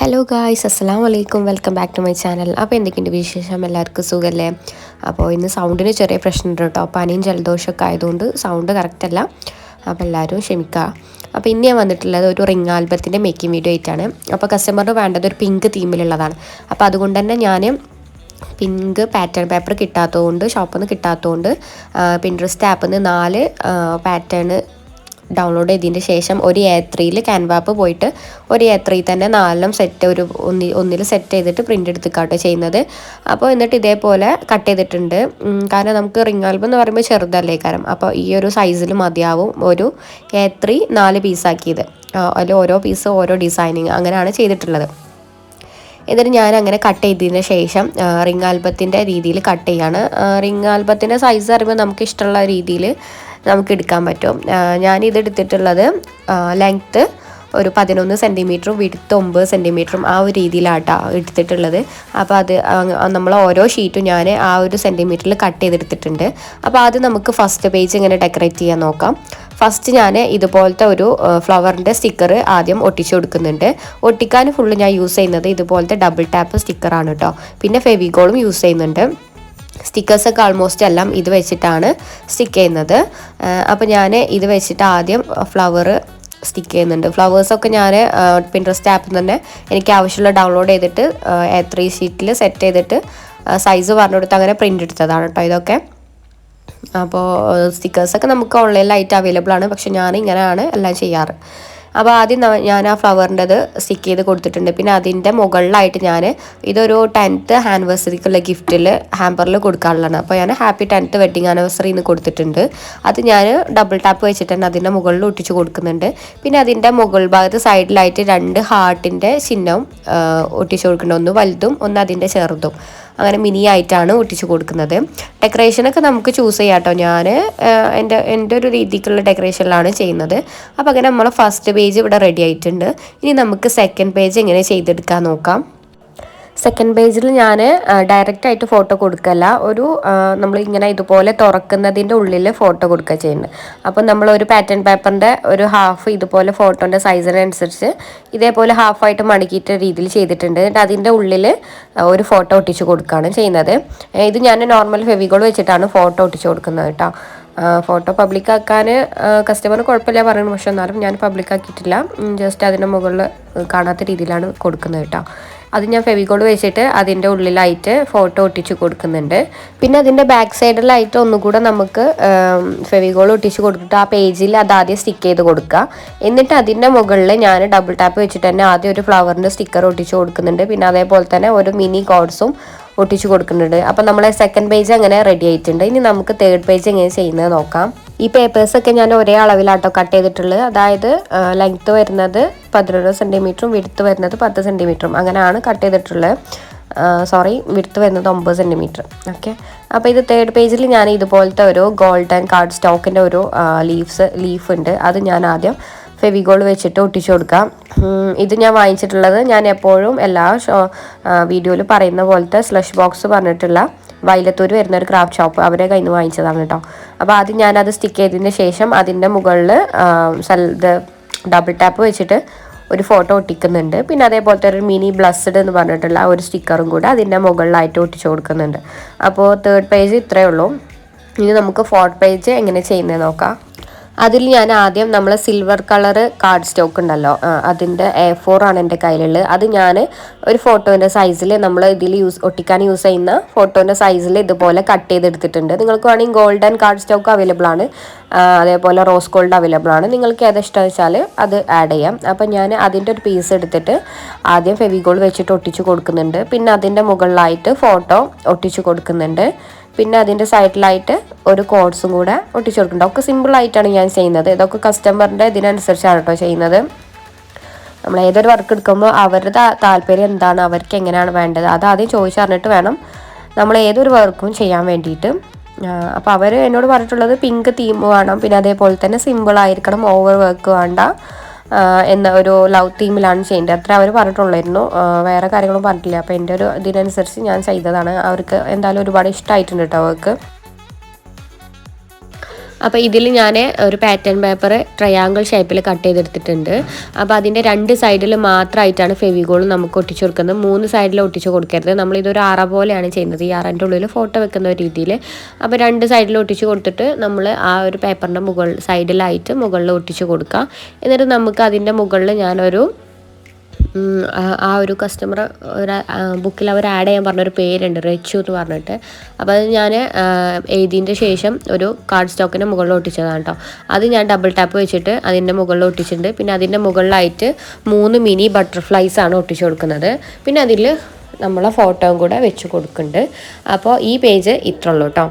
Hello guys, അസ്സലാമു അലൈക്കും. Welcome back to my channel. അപ്പോൾ എന്തൊക്കെയുണ്ട് വിശേഷം? എല്ലാവർക്കും സുഖമല്ലേ? അപ്പോൾ ഇന്ന് സൗണ്ടിന് ചെറിയ പ്രശ്നമുണ്ട് കേട്ടോ. പനിയും ജലദോഷമൊക്കെ ആയതുകൊണ്ട് സൗണ്ട് കറക്റ്റല്ല. അപ്പോൾ എല്ലാവരും ക്ഷമിക്കുക. അപ്പോൾ ഇന്ന് ഞാൻ വന്നിട്ടുള്ളത് ഒരു റിംഗ് ആൽബത്തിൻ്റെ മേക്കിംഗ് വീഡിയോ ആയിട്ടാണ്. അപ്പോൾ കസ്റ്റമറിന് വേണ്ടത് ഒരു പിങ്ക് തീമിലുള്ളതാണ്. അപ്പോൾ അതുകൊണ്ട് തന്നെ ഞാൻ പിങ്ക് പാറ്റേൺ പേപ്പർ കിട്ടാത്തതുകൊണ്ട്, ഷോപ്പിൽ നിന്ന് കിട്ടാത്തതുകൊണ്ട് പിൻട്രസ്റ്റ് ആപ്പിൽ നിന്ന് 4 പാറ്റേൺ ഡൗൺലോഡ് ചെയ്തതിന് ശേഷം ഒരു A3യിൽ ക്യാൻവാപ്പ് പോയിട്ട് ഒരു A3 തന്നെ 4 സെറ്റ് ഒന്നിൽ സെറ്റ് ചെയ്തിട്ട് പ്രിൻ്റ് എടുത്തിക്കാട്ടോ ചെയ്യുന്നത്. അപ്പോൾ എന്നിട്ട് ഇതേപോലെ കട്ട് ചെയ്തിട്ടുണ്ട്. കാരണം നമുക്ക് റിംഗ് ആൽബം എന്ന് പറയുമ്പോൾ ചെറുതല്ലേ കാരണം. അപ്പോൾ ഈ ഒരു സൈസിൽ മതിയാവും ഒരു A3 4 പീസാക്കിയത്. അതിൽ ഓരോ പീസ് ഓരോ ഡിസൈനിങ് അങ്ങനെയാണ് ചെയ്തിട്ടുള്ളത്. എന്നിട്ട് ഞാൻ അങ്ങനെ കട്ട് ചെയ്തതിന് ശേഷം റിംഗ് ആൽബത്തിൻ്റെ രീതിയിൽ കട്ട് ചെയ്യാണ്. റിംഗ് ആൽബത്തിൻ്റെ സൈസ് അറിയുമ്പോൾ നമുക്ക് ഇഷ്ടമുള്ള രീതിയിൽ നമുക്ക് എടുക്കാൻ പറ്റും. ഞാനിത് എടുത്തിട്ടുള്ളത് ലെങ്ത്ത് ഒരു 11 സെൻറ്റിമീറ്ററും വിഡ്ത്ത് 9 സെൻറ്റിമീറ്ററും ആ ഒരു രീതിയിലാട്ടോ എടുത്തിട്ടുള്ളത്. അപ്പോൾ അത് നമ്മൾ ഓരോ ഷീറ്റും ഞാൻ ആ ഒരു സെൻറ്റിമീറ്ററിൽ കട്ട് ചെയ്തെടുത്തിട്ടുണ്ട്. അപ്പോൾ ആദ്യം നമുക്ക് ഫസ്റ്റ് പേജ് ഇങ്ങനെ ഡെക്കറേറ്റ് ചെയ്യാൻ നോക്കാം. ഫസ്റ്റ് ഞാൻ ഇതുപോലത്തെ ഒരു ഫ്ലവറിൻ്റെ സ്റ്റിക്കർ ആദ്യം ഒട്ടിച്ചു കൊടുക്കുന്നുണ്ട്. ഒട്ടിക്കാൻ ഫുള്ള് ഞാൻ യൂസ് ചെയ്യുന്നത് ഇതുപോലത്തെ ഡബിൾ ടാപ്പ് സ്റ്റിക്കറാണ് കേട്ടോ. പിന്നെ ഫെവിഗോളും യൂസ് ചെയ്യുന്നുണ്ട്. സ്റ്റിക്കേഴ്സൊക്കെ ആൾമോസ്റ്റ് എല്ലാം ഇത് വെച്ചിട്ടാണ് സ്റ്റിക്ക് ചെയ്യുന്നത്. അപ്പോൾ ഞാൻ ഇത് വെച്ചിട്ട് ആദ്യം ഫ്ലവർ സ്റ്റിക്ക് ചെയ്യുന്നുണ്ട്. ഫ്ലവേഴ്സൊക്കെ ഞാൻ പിൻട്രസ്റ്റ് ആപ്പിൽ തന്നെ എനിക്ക് ആവശ്യമുള്ള ഡൗൺലോഡ് ചെയ്തിട്ട് A3 ഷീറ്റിൽ സെറ്റ് ചെയ്തിട്ട് സൈസ് പറഞ്ഞു കൊടുത്ത് അങ്ങനെ പ്രിൻ്റ് എടുത്തതാണ് കേട്ടോ ഇതൊക്കെ. അപ്പോൾ സ്റ്റിക്കേഴ്സൊക്കെ നമുക്ക് ഓൺലൈനിലായിട്ട് അവൈലബിൾ ആണ്. പക്ഷെ ഞാൻ ഇങ്ങനെയാണ് എല്ലാം ചെയ്യാറ്. അപ്പോൾ ആദ്യം ഞാൻ ആ ഫ്ലവറിൻ്റെത് സ്റ്റിക്ക് ചെയ്ത് കൊടുത്തിട്ടുണ്ട്. പിന്നെ അതിൻ്റെ മുകളിലായിട്ട് ഞാൻ ഇതൊരു 10th ആനിവേഴ്സറിക്കുള്ള ഗിഫ്റ്റിൽ ഹാമ്പറിൽ കൊടുക്കാനുള്ളതാണ്. അപ്പോൾ ഞാൻ ഹാപ്പി 10th വെഡ്ഡിങ് ആനിവേഴ്സറി എന്ന് കൊടുത്തിട്ടുണ്ട്. അത് ഞാൻ ഡബിൾ ടാപ്പ് വെച്ചിട്ട് തന്നെ അതിൻ്റെ മുകളിൽ ഒട്ടിച്ച് കൊടുക്കുന്നുണ്ട്. പിന്നെ അതിൻ്റെ മുകൾ ഭാഗത്ത് സൈഡിലായിട്ട് 2 ഹാർട്ടിൻ്റെ ചിഹ്നവും ഒട്ടിച്ച് കൊടുക്കുന്നുണ്ട്. ഒന്ന് വലുതും ഒന്ന് അതിൻ്റെ ചെറുതും. അങ്ങനെ മിനി ആയിട്ടാണ് ഒട്ടിച്ച് കൊടുക്കുന്നത്. ഡെക്കറേഷനൊക്കെ നമുക്ക് ചൂസ് ചെയ്യാം കേട്ടോ. ഞാൻ എൻ്റെ ഒരു രീതിക്കുള്ള ഡെക്കറേഷനിലാണ് ചെയ്യുന്നത്. അപ്പോൾ അങ്ങനെ നമ്മൾ ഫസ്റ്റ് പേജ് ഇവിടെ റെഡി ആയിട്ടുണ്ട്. ഇനി നമുക്ക് സെക്കൻഡ് പേജ് എങ്ങനെ ചെയ്തെടുക്കാൻ നോക്കാം. സെക്കൻഡ് പേജിൽ ഞാൻ ഡയറക്റ്റായിട്ട് ഫോട്ടോ കൊടുക്കല്ല. നമ്മളിങ്ങനെ ഇതുപോലെ തുറക്കുന്നതിൻ്റെ ഉള്ളിൽ ഫോട്ടോ കൊടുക്കുക ചെയ്യുന്നത്. അപ്പോൾ നമ്മളൊരു പാറ്റേൺ പേപ്പറിൻ്റെ ഒരു ഹാഫ് ഇതുപോലെ ഫോട്ടോൻ്റെ സൈസിനനുസരിച്ച് ഇതേപോലെ ഹാഫായിട്ട് മടക്കിയിട്ട് രീതിയിൽ ചെയ്തിട്ടുണ്ട്. എന്നിട്ട് അതിൻ്റെ ഉള്ളിൽ ഒരു ഫോട്ടോ ഒട്ടിച്ച് കൊടുക്കുകയാണ് ചെയ്യുന്നത്. ഇത് ഞാൻ നോർമൽ ഫെവിഗോൾ വെച്ചിട്ടാണ് ഫോട്ടോ ഒട്ടിച്ച് കൊടുക്കുന്നത് കേട്ടോ. ഫോട്ടോ പബ്ലിക്കാക്കാൻ കസ്റ്റമർ കുഴപ്പമില്ല പറയുന്നു. പക്ഷെ എന്നാലും ഞാൻ പബ്ലിക്കാക്കിയിട്ടില്ല. ജസ്റ്റ് അതിൻ്റെ മുകളിൽ കാണാത്ത രീതിയിലാണ് കൊടുക്കുന്നത് കേട്ടോ. അത് ഞാൻ ഫെവിഗോൾ വെച്ചിട്ട് അതിൻ്റെ ഉള്ളിലായിട്ട് ഫോട്ടോ ഒട്ടിച്ച് കൊടുക്കുന്നുണ്ട്. പിന്നെ അതിൻ്റെ ബാക്ക് സൈഡിലായിട്ട് ഒന്നുകൂടെ നമുക്ക് ഫെവിഗോൾ ഒട്ടിച്ച് കൊടുത്തിട്ട് ആ പേജിൽ അത് ആദ്യം സ്റ്റിക്ക് ചെയ്ത് കൊടുക്കുക. എന്നിട്ട് അതിൻ്റെ മുകളിൽ ഞാൻ ഡബിൾ ടാപ്പ് വെച്ചിട്ട് തന്നെ ആദ്യം ഒരു ഫ്ലവറിൻ്റെ സ്റ്റിക്കർ ഒട്ടിച്ച് കൊടുക്കുന്നുണ്ട്. പിന്നെ അതേപോലെ തന്നെ ഒരു മിനി കോഡ്സും ഒട്ടിച്ച് കൊടുക്കുന്നുണ്ട്. അപ്പോൾ നമ്മളെ സെക്കൻഡ് പേജ് അങ്ങനെ റെഡി ആയിട്ടുണ്ട്. ഇനി നമുക്ക് തേർഡ് പേജ് എങ്ങനെ ചെയ്യുന്നത് നോക്കാം. ഈ പേപ്പേഴ്സൊക്കെ ഞാൻ ഒരേ അളവിലാട്ടോ കട്ട് ചെയ്തിട്ടുള്ളത്. അതായത് ലെങ്ത്ത് വരുന്നത് 11 സെൻറ്റിമീറ്ററും വിഡ്ത്ത് വരുന്നത് 10 സെൻറ്റിമീറ്ററും അങ്ങനെയാണ് കട്ട് ചെയ്തിട്ടുള്ളത്. വിഡ്ത്ത് വരുന്നത് 9 സെൻറ്റിമീറ്റർ. ഓക്കെ. അപ്പോൾ ഇത് തേർഡ് പേജിൽ ഞാൻ ഇതുപോലത്തെ ഒരു ഗോൾഡൻ കാർഡ് സ്റ്റോക്കിൻ്റെ ഒരു ലീഫ് ഉണ്ട്. അത് ഞാൻ ആദ്യം ഫെവിഗോൾ വെച്ചിട്ട് ഒട്ടിച്ചു കൊടുക്കാം. ഇത് ഞാൻ വാങ്ങിച്ചിട്ടുള്ളത് ഞാൻ എപ്പോഴും എല്ലാ വീഡിയോയിൽ പറയുന്ന പോലത്തെ സ്ലഷ് ബോക്സ് പറഞ്ഞിട്ടുള്ള വൈലത്തൂർ വരുന്ന ഒരു ക്രാഫ്റ്റ് ഷോപ്പ് അവരെ കയ്യിൽ നിന്ന് വാങ്ങിച്ചതാണ് കേട്ടോ. അപ്പോൾ ആദ്യം ഞാനത് സ്റ്റിക്ക് ചെയ്തതിന് ശേഷം അതിൻ്റെ മുകളിൽ ഡബിൾ ടാപ്പ് വെച്ചിട്ട് ഒരു ഫോട്ടോ ഒട്ടിക്കുന്നുണ്ട്. പിന്നെ അതേപോലത്തെ ഒരു മിനി ബ്ലസ്ഡ് എന്ന് പറഞ്ഞിട്ടുള്ള ഒരു സ്റ്റിക്കറും കൂടെ അതിൻ്റെ മുകളിലായിട്ട് ഒട്ടിച്ചു കൊടുക്കുന്നുണ്ട്. അപ്പോൾ തേർഡ് പേജ് ഇത്രയേ ഉള്ളൂ. ഇനി നമുക്ക് ഫോർത്ത് പേജ് എങ്ങനെ ചെയ്യുന്നത് നോക്കാം. അതിൽ ഞാൻ ആദ്യം നമ്മൾ സിൽവർ കളർ കാർഡ് സ്റ്റോക്ക് ഉണ്ടല്ലോ, അതിൻ്റെ A4 ആണ് എൻ്റെ കയ്യിലുള്ളത്. അത് ഞാൻ ഒരു ഫോട്ടോൻ്റെ സൈസിൽ നമ്മൾ ഇതിൽ ഒട്ടിക്കാൻ യൂസ് ചെയ്യുന്ന ഫോട്ടോൻ്റെ സൈസിൽ ഇതുപോലെ കട്ട് ചെയ്തെടുത്തിട്ടുണ്ട്. നിങ്ങൾക്ക് വേണമെങ്കിൽ ഗോൾഡൻ കാർഡ് സ്റ്റോക്ക് അവൈലബിൾ ആണ്, അതേപോലെ റോസ് ഗോൾഡ് അവൈലബിൾ ആണ്. നിങ്ങൾക്ക് ഏത് ഇഷ്ടം വെച്ചാൽ അത് ആഡ് ചെയ്യാം. അപ്പം ഞാൻ അതിൻ്റെ ഒരു പീസ് എടുത്തിട്ട് ആദ്യം ഫെവിഗോൾ വെച്ചിട്ട് ഒട്ടിച്ച് കൊടുക്കുന്നുണ്ട്. പിന്നെ അതിൻ്റെ മുകളിലായിട്ട് ഫോട്ടോ ഒട്ടിച്ച് കൊടുക്കുന്നുണ്ട്. പിന്നെ അതിൻ്റെ സൈഡിലായിട്ട് ഒരു കോഡ്സും കൂടെ ഒട്ടിച്ചു കൊടുക്കുന്നുണ്ട്. ഒക്കെ സിമ്പിളായിട്ടാണ് ഞാൻ ചെയ്യുന്നത്. ഇതൊക്കെ കസ്റ്റമറിൻ്റെ ഇതിനനുസരിച്ചാണ് കേട്ടോ ചെയ്യുന്നത്. നമ്മൾ ഏതൊരു വർക്ക് എടുക്കുമ്പോൾ അവരുടെ താല്പര്യം എന്താണ്, അവർക്ക് എങ്ങനെയാണ് വേണ്ടത്, അത് ആദ്യം ചോദിച്ചറിഞ്ഞിട്ട് വേണം നമ്മൾ ഏതൊരു വർക്കും ചെയ്യാൻ വേണ്ടിയിട്ട്. അപ്പോൾ അവർ എന്നോട് പറഞ്ഞിട്ടുള്ളത് പിങ്ക് തീം വേണം, പിന്നെ അതേപോലെ തന്നെ സിമ്പിളായിരിക്കണം, ഓവർ വർക്ക് വേണ്ട എന്ന ഒരു ലവ് തീമിലാണ് ചെയ്യേണ്ടത്. അത്ര അവർ പറഞ്ഞിട്ടുള്ളായിരുന്നു. വേറെ കാര്യങ്ങളും പറഞ്ഞിട്ടില്ല. അപ്പോൾ എൻ്റെ ഒരു ഇതിനനുസരിച്ച് ഞാൻ ചെയ്തതാണ്. അവർക്ക് എന്തായാലും ഒരുപാട് ഇഷ്ടമായിട്ടുണ്ട് കേട്ടോ അവർക്ക്. അപ്പോൾ ഇതിൽ ഞാൻ ഒരു പാറ്റേൺ പേപ്പർ ട്രയാങ്കിൾ ഷേപ്പിൽ കട്ട് ചെയ്തെടുത്തിട്ടുണ്ട്. അപ്പോൾ അതിൻ്റെ 2 സൈഡിൽ മാത്രമായിട്ടാണ് ഫെവിഗോൾ നമുക്ക് ഒട്ടിച്ചു കൊടുക്കുന്നത്. 3 സൈഡിൽ ഒട്ടിച്ച് കൊടുക്കരുത്. നമ്മളിതൊരു അറ പോലെയാണ് ചെയ്യുന്നത്, ഈ അറൻ്റെ ഉള്ളിൽ ഫോട്ടോ വെക്കുന്ന ഒരു രീതിയിൽ. അപ്പോൾ 2 സൈഡിൽ ഒട്ടിച്ച് കൊടുത്തിട്ട് നമ്മൾ ആ ഒരു പേപ്പറിൻ്റെ സൈഡിലായിട്ട് മുകളിൽ ഒട്ടിച്ച് കൊടുക്കുക. എന്നിട്ട് നമുക്ക് അതിൻ്റെ മുകളിൽ ഞാനൊരു ആ ഒരു കസ്റ്റമർ ഒരു ബുക്കിൽ അവർ ആഡ് ചെയ്യാൻ പറഞ്ഞൊരു പേരുണ്ട്, റെച്ചു എന്ന് പറഞ്ഞിട്ട്. അപ്പോൾ അത് ഞാൻ എഴുതിയതിൻ്റെ ശേഷം ഒരു കാർഡ് സ്റ്റോക്കിൻ്റെ മുകളിൽ ഒട്ടിച്ചതാണ് കേട്ടോ. അത് ഞാൻ ഡബിൾ ടാപ്പ് വെച്ചിട്ട് അതിൻ്റെ മുകളിൽ ഒട്ടിച്ചിട്ടുണ്ട്. പിന്നെ അതിൻ്റെ മുകളിലായിട്ട് 3 മിനി ബട്ടർഫ്ലൈസ് ആണ് ഒട്ടിച്ചു കൊടുക്കുന്നത്. പിന്നെ അതിൽ നമ്മളെ ഫോട്ടോയും കൂടെ വെച്ച് കൊടുക്കുന്നുണ്ട്. അപ്പോൾ ഈ പേജ് ഇത്ര ഉള്ളൂ കേട്ടോ.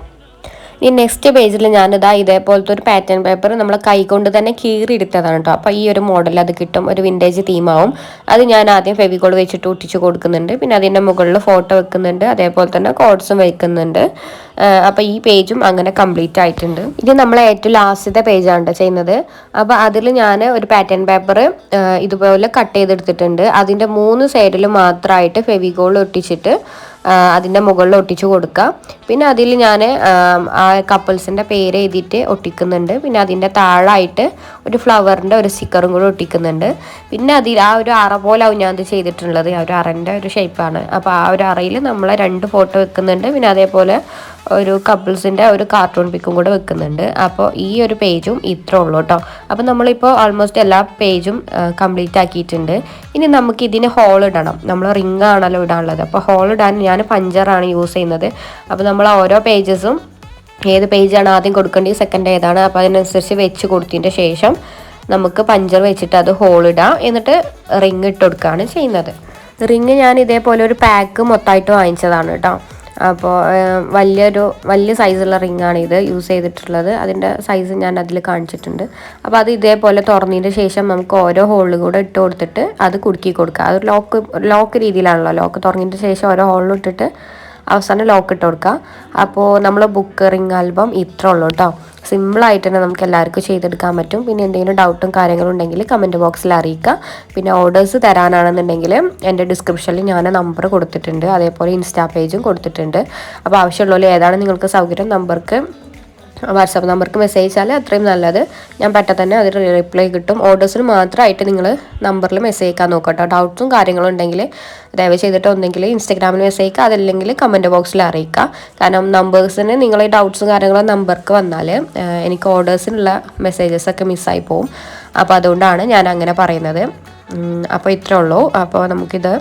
ഈ നെക്സ്റ്റ് പേജിൽ ഞാനിതാ ഇതേപോലത്തെ ഒരു പാറ്റേൺ പേപ്പർ നമ്മൾ കൈകൊണ്ട് തന്നെ കീറിയെടുത്തതാണ് കേട്ടോ. അപ്പോൾ ഈ ഒരു മോഡൽ അത് കിട്ടും, ഒരു വിൻറ്റേജ് തീമാവും. അത് ഞാൻ ആദ്യം ഫെവിക്കോൾ വെച്ചിട്ട് ഒട്ടിച്ച് കൊടുക്കുന്നുണ്ട്. പിന്നെ അതിൻ്റെ മുകളിൽ ഫോട്ടോ വെക്കുന്നുണ്ട്, അതേപോലെ തന്നെ കോഡ്സും വെക്കുന്നുണ്ട്. അപ്പോൾ ഈ പേജും അങ്ങനെ കംപ്ലീറ്റ് ആയിട്ടുണ്ട്. ഇത് നമ്മൾ ഏറ്റവും ലാസ്റ്റത്തെ പേജാണ് ചെയ്യുന്നത്. അപ്പോൾ അതിൽ ഞാൻ ഒരു പാറ്റേൺ പേപ്പർ ഇതുപോലെ കട്ട് ചെയ്തെടുത്തിട്ടുണ്ട്. അതിൻ്റെ 3 സൈഡിൽ മാത്രമായിട്ട് ഫെവിക്കോൾ ഒട്ടിച്ചിട്ട് അതിൻ്റെ മുകളിൽ ഒട്ടിച്ച് കൊടുക്കുക. പിന്നെ അതിൽ ഞാൻ ആ കപ്പിൾസിൻ്റെ പേര് എഴുതിയിട്ട് ഒട്ടിക്കുന്നുണ്ട്. പിന്നെ അതിൻ്റെ താഴായിട്ട് ഒരു ഫ്ലവറിൻ്റെ ഒരു സ്റ്റിക്കറും കൂടെ ഒട്ടിക്കുന്നുണ്ട്. പിന്നെ അതിൽ ആ ഒരു അറ പോലെ ആവും ഞാൻ ഇത് ചെയ്തിട്ടുള്ളത്, ആ ഒരു അറൻ്റെ ഒരു ഷേപ്പാണ്. അപ്പോൾ ആ ഒരു അറയിൽ നമ്മൾ 2 ഫോട്ടോ വെക്കുന്നുണ്ട്. പിന്നെ അതേപോലെ ഒരു കപ്പിൾസിൻ്റെ ഒരു കാർട്ടൂൺ പിക്കും കൂടെ വെക്കുന്നുണ്ട്. അപ്പോൾ ഈ ഒരു പേജും ഇത്ര ഉള്ളൂ കേട്ടോ. അപ്പോൾ നമ്മളിപ്പോൾ ഓൾമോസ്റ്റ് എല്ലാ പേജും കംപ്ലീറ്റ് ആക്കിയിട്ടുണ്ട്. ഇനി നമുക്ക് ഇതിന് ഹോൾ ഇടണം. നമ്മൾ റിംഗ് ആണല്ലോ ഇടാനുള്ളത്. അപ്പോൾ ഹോൾ ഇടാൻ ഞാൻ പഞ്ചറാണ് യൂസ് ചെയ്യുന്നത്. അപ്പോൾ നമ്മൾ ഓരോ പേജസും ഏത് പേജാണ് ആദ്യം കൊടുക്കേണ്ടത്, സെക്കൻഡ് ഏതാണ്, അപ്പോൾ അതിനനുസരിച്ച് വെച്ച് കൊടുത്തതിൻ്റെ ശേഷം നമുക്ക് പഞ്ചർ വെച്ചിട്ട് അത് ഹോൾ ഇടാം. എന്നിട്ട് റിങ് ഇട്ട് കൊടുക്കുകയാണ് ചെയ്യുന്നത്. റിങ് ഞാൻ ഇതേപോലെ ഒരു പാക്ക് മൊത്തമായിട്ട് വാങ്ങിച്ചതാണ് കേട്ടോ. അപ്പോൾ വലിയ സൈസുള്ള റിങ്ങാണ് ഇത് യൂസ് ചെയ്തിട്ടുള്ളത്. അതിൻ്റെ സൈസ് ഞാൻ അതിൽ കാണിച്ചിട്ടുണ്ട്. അപ്പോൾ അത് ഇതേപോലെ തുറന്നതിന് ശേഷം നമുക്ക് ഓരോ ഹോളിലും കൂടെ ഇട്ട് കൊടുത്തിട്ട് അത് കുടുക്കി കൊടുക്കുക. അത് ലോക്ക് രീതിയിലാണല്ലോ, ലോക്ക് തുറന്നതിന് ശേഷം ഓരോ ഹോളിലും ഇട്ടിട്ട് അവസാനം ലോക്ക് ഇട്ട് കൊടുക്കുക. അപ്പോൾ നമ്മൾ ബുക്ക് റിംഗ് ആൽബം ഇത്ര ഉള്ളൂ കേട്ടോ. സിമ്പിളായിട്ട് തന്നെ നമുക്ക് എല്ലാവർക്കും ചെയ്തെടുക്കാൻ പറ്റും. പിന്നെ എന്തെങ്കിലും ഡൗട്ടും കാര്യങ്ങളും ഉണ്ടെങ്കിൽ കമൻറ്റ് ബോക്സിൽ അറിയിക്കുക. പിന്നെ ഓർഡേഴ്സ് തരാനാണെന്നുണ്ടെങ്കിൽ എൻ്റെ ഡിസ്ക്രിപ്ഷനിൽ ഞാൻ നമ്പർ കൊടുത്തിട്ടുണ്ട്, അതേപോലെ ഇൻസ്റ്റാ പേജും കൊടുത്തിട്ടുണ്ട്. അപ്പോൾ ആവശ്യമുള്ളവർ ഏതാണ് നിങ്ങൾക്ക് സൗകര്യം വാട്സാപ്പ് നമ്പർക്ക് മെസ്സേജ് അയച്ചാൽ അത്രയും നല്ലത്. ഞാൻ പെട്ടെന്ന് തന്നെ അതിൽ റിപ്ലൈ കിട്ടും. ഓർഡേഴ്സിന് മാത്രമായിട്ട് നിങ്ങൾ നമ്പറിൽ മെസ്സേജ് അയക്കാൻ നോക്കട്ടോ. ഡൗട്ട്സും കാര്യങ്ങളും ഉണ്ടെങ്കിൽ ദയവ് ചെയ്തിട്ട് ഒന്നെങ്കിൽ ഇൻസ്റ്റാഗ്രാമിൽ മെസ്സേജ് അയക്കുക, അതല്ലെങ്കിൽ കമൻറ്റ് ബോക്സിൽ അറിയിക്കുക. കാരണം നമ്പേഴ്സിന് നിങ്ങൾ ഈ ഡൗട്ട്സും കാര്യങ്ങളും നമ്പർക്ക് വന്നാൽ എനിക്ക് ഓർഡേഴ്സിനുള്ള മെസ്സേജസൊക്കെ മിസ്സായി പോവും. അപ്പോൾ അതുകൊണ്ടാണ് ഞാൻ അങ്ങനെ പറയുന്നത്. അപ്പോൾ ഇത്രേ ഉള്ളൂ. അപ്പോൾ നമുക്കിത്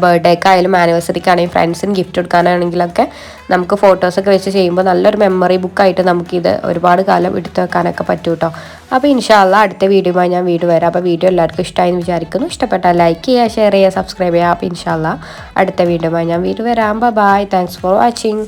ബർത്ത്ഡേക്കായാലും ആനിവേഴ്സറിക്കാണെങ്കിലും ഫ്രണ്ട്സിന് ഗിഫ്റ്റ് കൊടുക്കാനാണെങ്കിലൊക്കെ നമുക്ക് ഫോട്ടോസൊക്കെ വെച്ച് ചെയ്യുമ്പോൾ നല്ലൊരു മെമ്മറി ബുക്കായിട്ട് നമുക്കിത് ഒരുപാട് കാലം എടുത്തു വെക്കാനൊക്കെ പറ്റും കേട്ടോ. അപ്പോൾ ഇൻഷാ അല്ലാഹ് അടുത്ത വീഡിയോയുമായി ഞാൻ വരാം. അപ്പോൾ വീഡിയോ എല്ലാവർക്കും ഇഷ്ടമായി എന്ന് വിചാരിക്കുന്നു. ഇഷ്ടപ്പെട്ടാൽ ലൈക്ക് ചെയ്യുക, ഷെയർ ചെയ്യുക, സബ്സ്ക്രൈബ് ചെയ്യുക. അപ്പോൾ ഇൻഷാ അല്ലാഹ് അടുത്ത വീഡിയോയുമായി ഞാൻ വരാം. ബൈ. Thanks for watching.